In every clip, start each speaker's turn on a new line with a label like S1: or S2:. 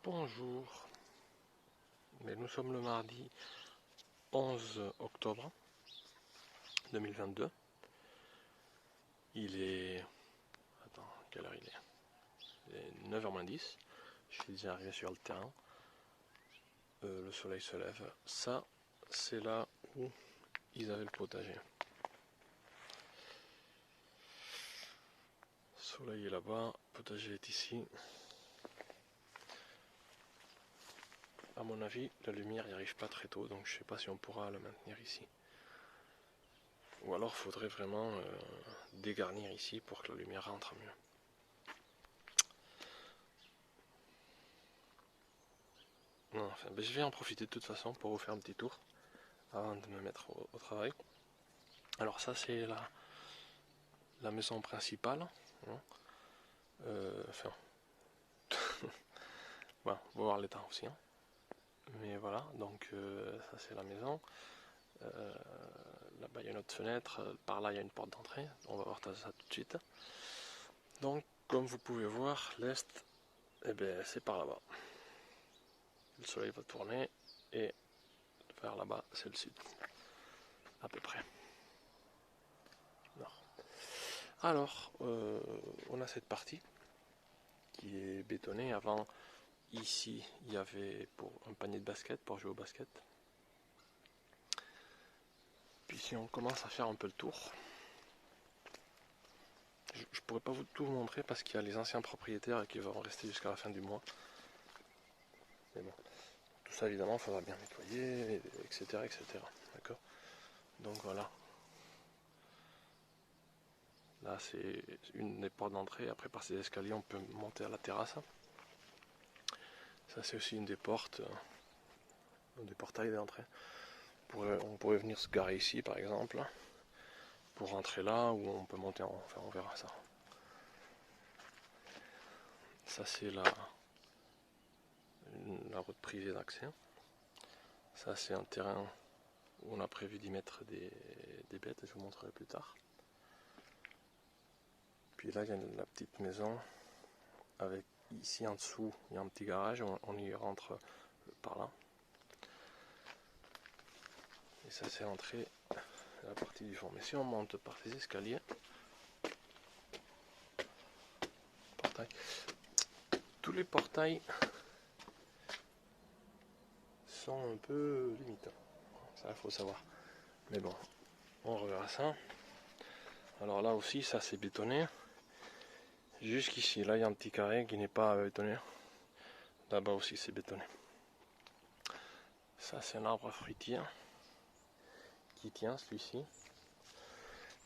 S1: Bonjour, mais nous sommes le mardi 11 octobre 2022. Il est... Attends, quelle heure il est? Il est 9h moins 10. Je suis déjà arrivé sur le terrain. Le soleil se lève. Ça, c'est là où ils avaient le potager. Le soleil est là-bas, le potager est ici. À mon avis, la lumière n'y arrive pas très tôt, donc je ne sais pas si on pourra le maintenir ici. Ou alors il faudrait vraiment dégarnir ici pour que la lumière rentre mieux. Non, enfin, je vais en profiter de toute façon pour vous faire un petit tour avant de me mettre au travail. Alors ça c'est la maison principale. Hein. Enfin, voilà, on va voir l'état aussi. Hein. Mais voilà, donc ça c'est la maison. Là-bas il y a une autre fenêtre, par là il y a une porte d'entrée. On va voir ça tout de suite. Donc comme vous pouvez voir, l'est, eh ben, c'est par là-bas. Le soleil va tourner et vers là-bas c'est le sud. À peu près. Nord. Alors, on a cette partie qui est bétonnée. Avant, ici, il y avait pour un panier de basket, pour jouer au basket. Puis si on commence à faire un peu le tour, je pourrais pas tout vous montrer parce qu'il y a les anciens propriétaires qui vont rester jusqu'à la fin du mois. Mais bon, tout ça évidemment, il faudra bien nettoyer, etc. etc. D'accord? Donc voilà. Là, c'est une des portes d'entrée. Après, par ces escaliers, on peut monter à la terrasse. Ça, c'est aussi une des portes, des portails d'entrée. On pourrait venir se garer ici, par exemple, pour rentrer là, ou on peut monter enfin, on verra ça. Ça, c'est la route privée d'accès. Ça, c'est un terrain où on a prévu d'y mettre des bêtes, je vous montrerai plus tard. Puis là, il y a la petite maison avec ici en dessous, il y a un petit garage, on y rentre par là. Et ça, c'est l'entrée de la partie du fond. Mais si on monte par ces escaliers, portail, tous les portails sont un peu limitants. Ça, il faut savoir. Mais bon, on reverra ça. Alors là aussi, ça c'est bétonné. Jusqu'ici, là il y a un petit carré qui n'est pas bétonné. Là-bas aussi c'est bétonné. Ça c'est un arbre fruitier qui tient celui-ci.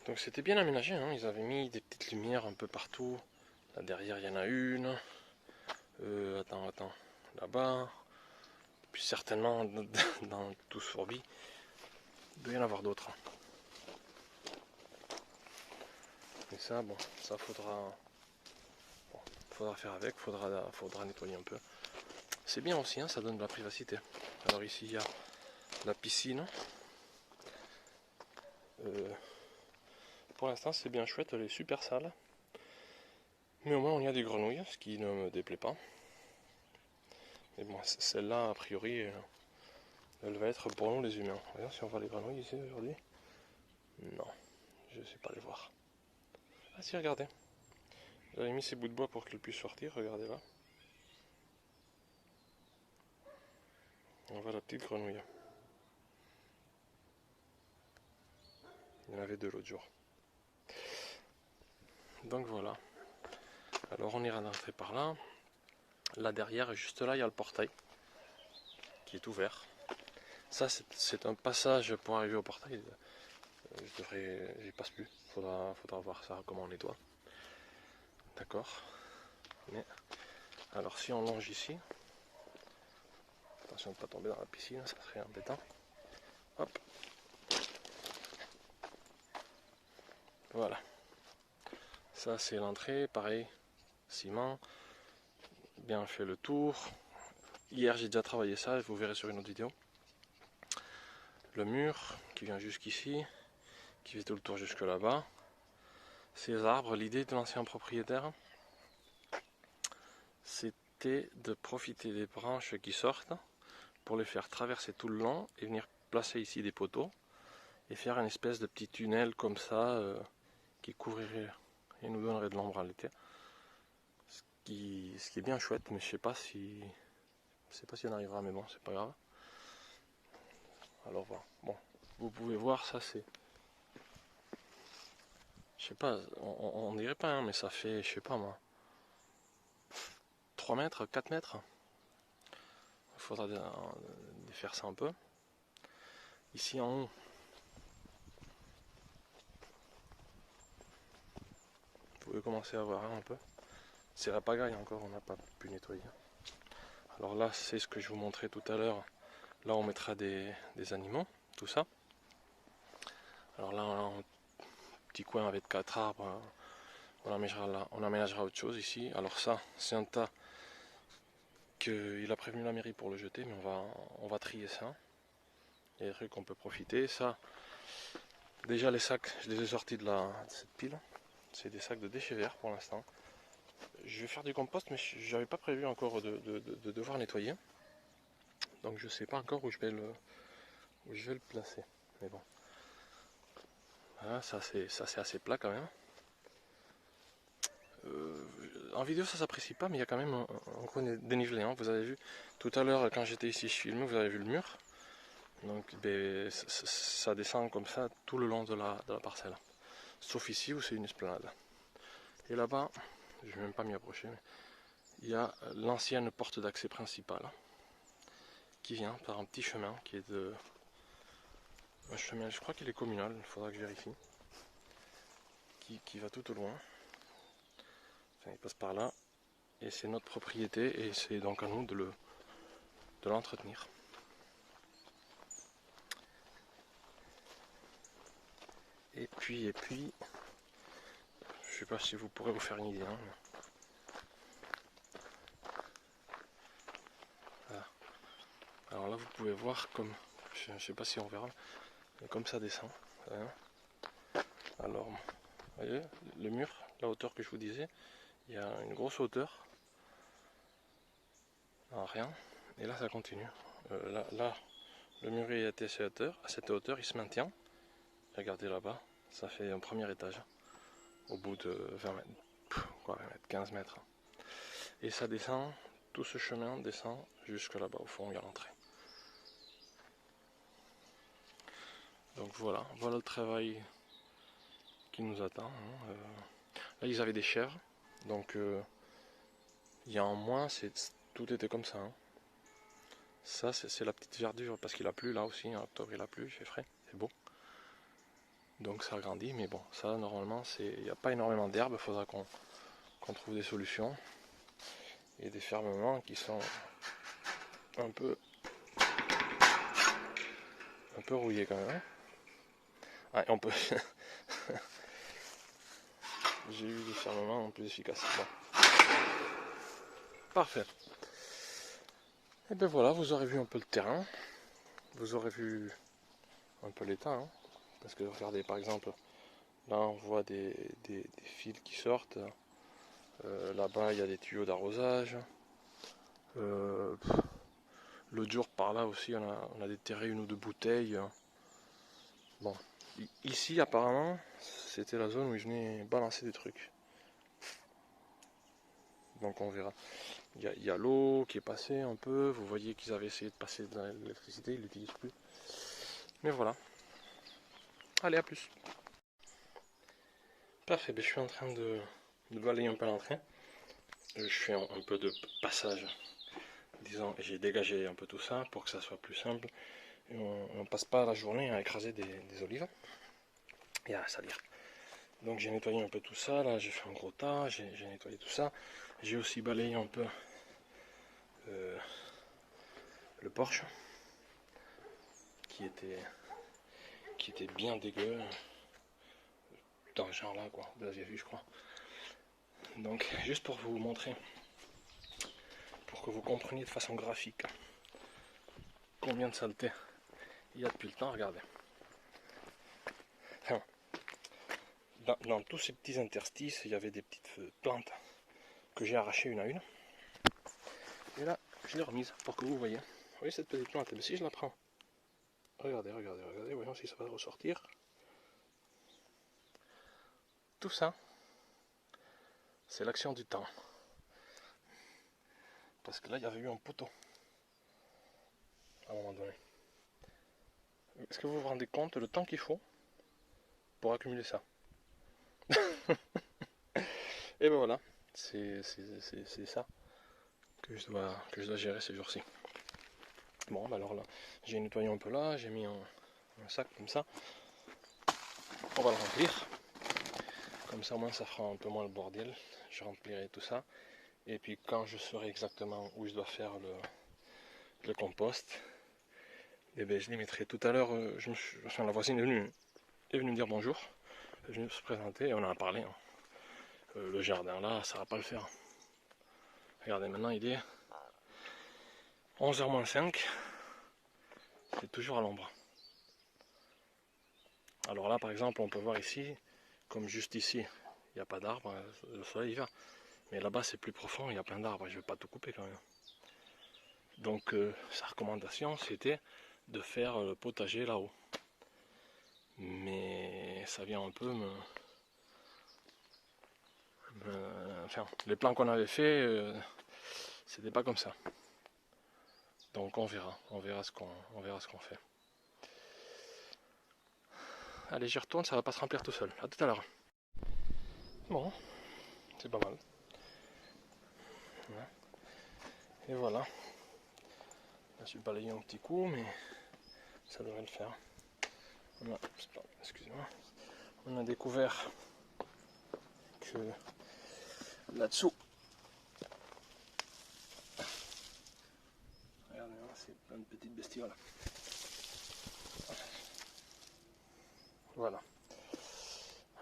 S1: Donc c'était bien aménagé, hein. Ils avaient mis des petites lumières un peu partout. Là derrière il y en a une. Attends, là-bas. Puis certainement dans tout ce fourbi, il doit y en avoir d'autres. Et ça, bon, ça faudra faire avec, faudra nettoyer un peu. C'est bien aussi, hein, ça donne de la privacité. Alors ici il y a la piscine. Pour l'instant c'est bien chouette, elle est super sale. Mais au moins on y a des grenouilles, ce qui ne me déplaît pas. Mais bon, celle-là a priori, elle va être pour nous les humains. Regarde si on voit les grenouilles ici aujourd'hui. Non, je ne sais pas les voir. Ah si, regardez. J'avais mis ces bouts de bois pour qu'elles puissent sortir, regardez là. On voit la petite grenouille. Il y en avait deux l'autre jour. Donc voilà. Alors on ira rentrer par là. Là derrière, juste là, il y a le portail qui est ouvert. Ça, c'est un passage pour arriver au portail. J'y passe plus. Faudra voir ça, comment on nettoie. D'accord. Mais alors si on longe ici, attention de ne pas tomber dans la piscine, ça serait embêtant. Hop. Voilà. Ça c'est l'entrée, pareil, ciment. Bien fait le tour. Hier j'ai déjà travaillé ça, vous verrez sur une autre vidéo. Le mur qui vient jusqu'ici, qui fait tout le tour jusque là-bas. Ces arbres, l'idée de l'ancien propriétaire, c'est c'était de profiter des branches qui sortent pour les faire traverser tout le long et venir placer ici des poteaux et faire une espèce de petit tunnel comme ça qui couvrirait et nous donnerait de l'ombre à l'été. Ce qui est bien chouette, mais je sais pas si on arrivera, mais bon, c'est pas grave. Alors voilà, bon, vous pouvez voir, ça c'est, je sais pas, on dirait pas, hein, mais ça fait, je sais pas moi, 3 mètres, 4 mètres. Il faudra défaire ça un peu. Ici en haut, vous pouvez commencer à voir un peu. C'est la pagaille encore, on n'a pas pu nettoyer. Alors là, c'est ce que je vous montrais tout à l'heure. Là, on mettra des animaux, tout ça. Alors là, on a un petit coin avec 4 arbres. On aménagera autre chose ici. Alors ça, c'est un tas qu'il a prévenu la mairie pour le jeter, mais on va trier ça. Il y a des trucs qu'on peut profiter. Ça, déjà les sacs, je les ai sortis de cette pile. C'est des sacs de déchets verts pour l'instant. Je vais faire du compost, mais je n'avais pas prévu encore de devoir nettoyer. Donc je ne sais pas encore où je vais le placer. Mais bon. Voilà, ça c'est assez plat quand même. En vidéo ça s'apprécie pas, mais il y a quand même un gros dénivelé. Hein. Vous avez vu tout à l'heure quand j'étais ici, je filme, vous avez vu le mur. Donc ben, ça descend comme ça tout le long de la parcelle. Sauf ici où c'est une esplanade. Et là-bas, je ne vais même pas m'y approcher, mais il y a l'ancienne porte d'accès principale qui vient par un petit chemin qui est un chemin, je crois qu'il est communal, il faudra que je vérifie, qui va tout au loin. Enfin, il passe par là et c'est notre propriété et c'est donc à nous de l'entretenir. Et puis, je sais pas si vous pourrez vous faire une idée. Hein, voilà. Alors là, vous pouvez voir comme, je sais pas si on verra, mais comme ça descend. Hein. Alors, vous voyez, le mur, la hauteur que je vous disais, il y a une grosse hauteur. Non, rien. Et là, ça continue. Là, le mur est à cette hauteur, il se maintient. Regardez là-bas, ça fait un premier étage. Au bout de 20 mètres, 20 mètres, 15 mètres. Et ça descend, tout ce chemin descend jusque là-bas, au fond, il y a l'entrée. Donc voilà le travail qui nous attend. Hein. Là, ils avaient des chèvres, donc il y a un mois, tout était comme ça. Hein. Ça, c'est la petite verdure, parce qu'il a plu là aussi, en octobre il a plu, il fait frais, c'est beau. Donc ça grandit, mais bon, ça normalement, il n'y a pas énormément d'herbe, il faudra qu'on trouve des solutions. Et des fermements qui sont un peu rouillés quand même. Ah, on peut... J'ai eu des fermements plus efficaces. Bon. Parfait. Et bien voilà, vous aurez vu un peu le terrain. Vous aurez vu un peu l'état. Hein. Parce que regardez, par exemple, là on voit des fils qui sortent. Là-bas il y a des tuyaux d'arrosage. L'autre jour par là aussi on a déterré une ou deux bouteilles. Bon, ici apparemment c'était la zone où ils venaient balancer des trucs. Donc on verra. Il y a l'eau qui est passée un peu. Vous voyez qu'ils avaient essayé de passer de l'électricité, ils ne l'utilisent plus. Mais voilà. Allez, à plus. Parfait, ben, je suis en train de balayer un peu l'entrée. Je fais un peu de passage. Disons, j'ai dégagé un peu tout ça pour que ça soit plus simple. Et on passe pas la journée à écraser des olives et à salir. Donc j'ai nettoyé un peu tout ça. Là, j'ai fait un gros tas. J'ai nettoyé tout ça. J'ai aussi balayé un peu le porche qui était bien dégueu dans ce genre là quoi, vous l'avez vu je crois. Donc juste pour vous montrer, pour que vous compreniez de façon graphique combien de saleté il y a depuis le temps, regardez. Enfin, dans tous ces petits interstices il y avait des petites plantes que j'ai arrachées une à une. Et là, je l'ai remise pour que vous voyez. Vous voyez cette petite plante? Mais si je la prends, regardez, regardez, regardez, voyons si ça va ressortir. Tout ça, c'est l'action du temps. Parce que là, il y avait eu un poteau. À un moment donné. Est-ce que vous vous rendez compte le temps qu'il faut pour accumuler ça? Et ben voilà, c'est ça que je dois gérer ces jours-ci. Bon, bah alors là, j'ai nettoyé un peu là, j'ai mis un sac comme ça. On va le remplir. Comme ça, au moins, ça fera un peu moins le bordel. Je remplirai tout ça. Et puis, quand je saurai exactement où je dois faire le compost, et ben, je les mettrai. Tout à l'heure, enfin, la voisine est venue me dire bonjour. Elle est venue se présenter et on en a parlé. Hein. Le jardin là, ça va pas le faire. Regardez, maintenant il est 11h-5. C'est toujours à l'ombre. Alors là, par exemple, on peut voir ici, comme juste ici, il n'y a pas d'arbre, le soleil y va. Mais là-bas, c'est plus profond, il y a plein d'arbres, je ne vais pas tout couper quand même. Donc, sa recommandation, c'était de faire le potager là-haut. Mais ça vient un peu enfin, les plans qu'on avait fait, c'était pas comme ça. Donc on verra ce qu'on fait. Allez, j'y retourne, ça va pas se remplir tout seul. A tout à l'heure. Bon, c'est pas mal. Et voilà. Je suis balayé un petit coup, mais ça devrait le faire. Excusez-moi. On a découvert que là-dessous, regardez, c'est plein de petites bestioles. Voilà.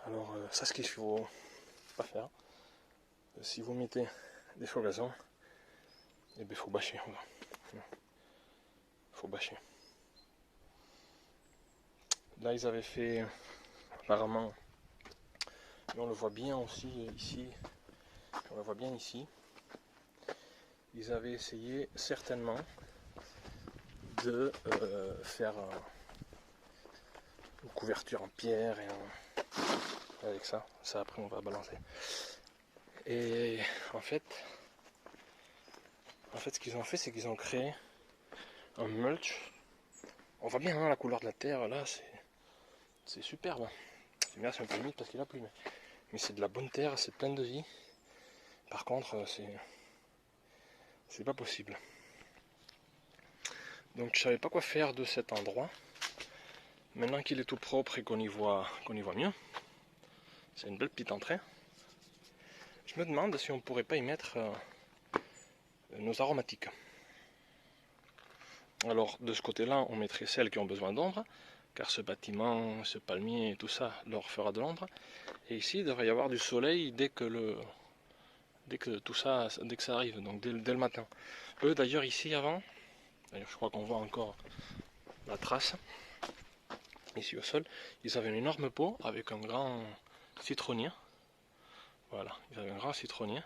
S1: Alors, ça, ce qu'il faut pas faire, si vous mettez des faux gazons, eh bien, il faut bâcher. Il faut bâcher. Là, ils avaient fait, apparemment, et on le voit bien aussi ici, on le voit bien ici, ils avaient essayé certainement de faire une couverture en pierre et avec ça après on va balancer. Et en fait ce qu'ils ont fait, c'est qu'ils ont créé un mulch. On voit bien hein, la couleur de la terre là, c'est superbe. C'est bien, c'est un peu humide parce qu'il a plu, mais c'est de la bonne terre, c'est plein de vie. Par contre, c'est pas possible. Donc je savais pas quoi faire de cet endroit. Maintenant qu'il est tout propre et qu'on y voit mieux, c'est une belle petite entrée. Je me demande si on pourrait pas y mettre nos aromatiques. Alors de ce côté-là, on mettrait celles qui ont besoin d'ombre, car ce bâtiment, ce palmier et tout ça leur fera de l'ombre. Et ici, il devrait y avoir du soleil dès que tout ça, dès que ça arrive, donc dès le matin. Eux d'ailleurs ici avant, d'ailleurs je crois qu'on voit encore la trace, ici au sol, ils avaient une énorme pot avec un grand citronnier. Voilà, ils avaient un grand citronnier.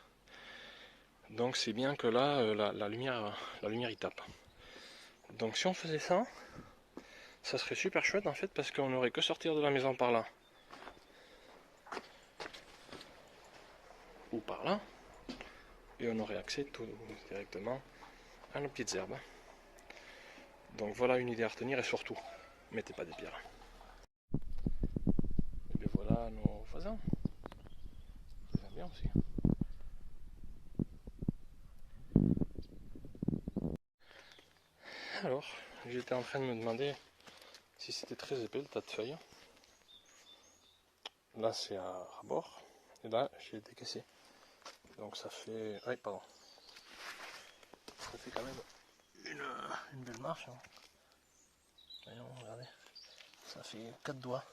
S1: Donc c'est bien que là, la lumière y tape. Donc si on faisait ça, ça serait super chouette en fait, parce qu'on n'aurait que sortir de la maison par là. Ou par là. Et on aurait accès tout directement à nos petites herbes. Donc voilà une idée à retenir, et surtout, mettez pas des pierres. Et bien voilà nos voisins. Ça vient bien aussi. Alors, j'étais en train de me demander si c'était très épais le tas de feuilles. Là c'est à ras-bord, et là j'ai décaissé. Donc ça fait... Oui, pardon. Ça fait quand même une belle marche. Hein. Voyons, regardez. Ça fait 4 doigts.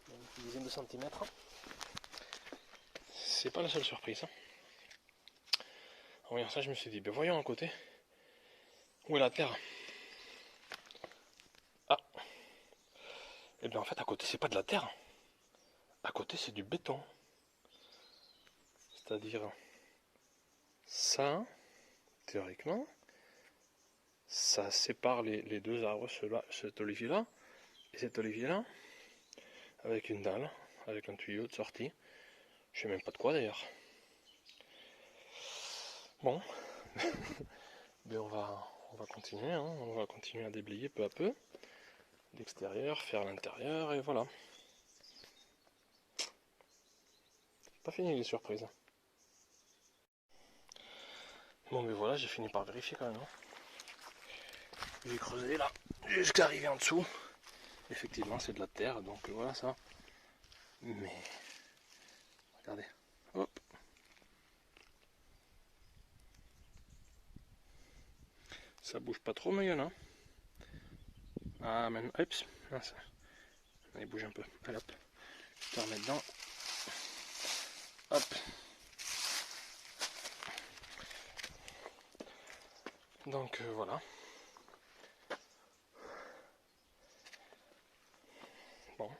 S1: Une dizaine de centimètres. C'est pas la seule surprise. Hein. En voyant ça, je me suis dit, ben voyons à côté. Où est la terre? Ah. Et bien en fait, à côté, c'est pas de la terre. À côté, c'est du béton. C'est-à-dire ça théoriquement, ça sépare les deux arbres, cet olivier-là et cet olivier-là, avec une dalle, avec un tuyau de sortie. Je sais même pas de quoi d'ailleurs. Bon, mais on va continuer, hein. On va continuer à déblayer peu à peu. L'extérieur, faire l'intérieur, et voilà. Pas fini les surprises. Bon, mais voilà, j'ai fini par vérifier quand même. Hein. J'ai creusé là, jusqu'à arriver en dessous. Effectivement, c'est de la terre, donc voilà ça. Mais, regardez, hop. Ça bouge pas trop, mais il y en a. Ah, même, hop, il bouge un peu. Allez, hop, je te remets dedans. Hop. Donc voilà. Bon.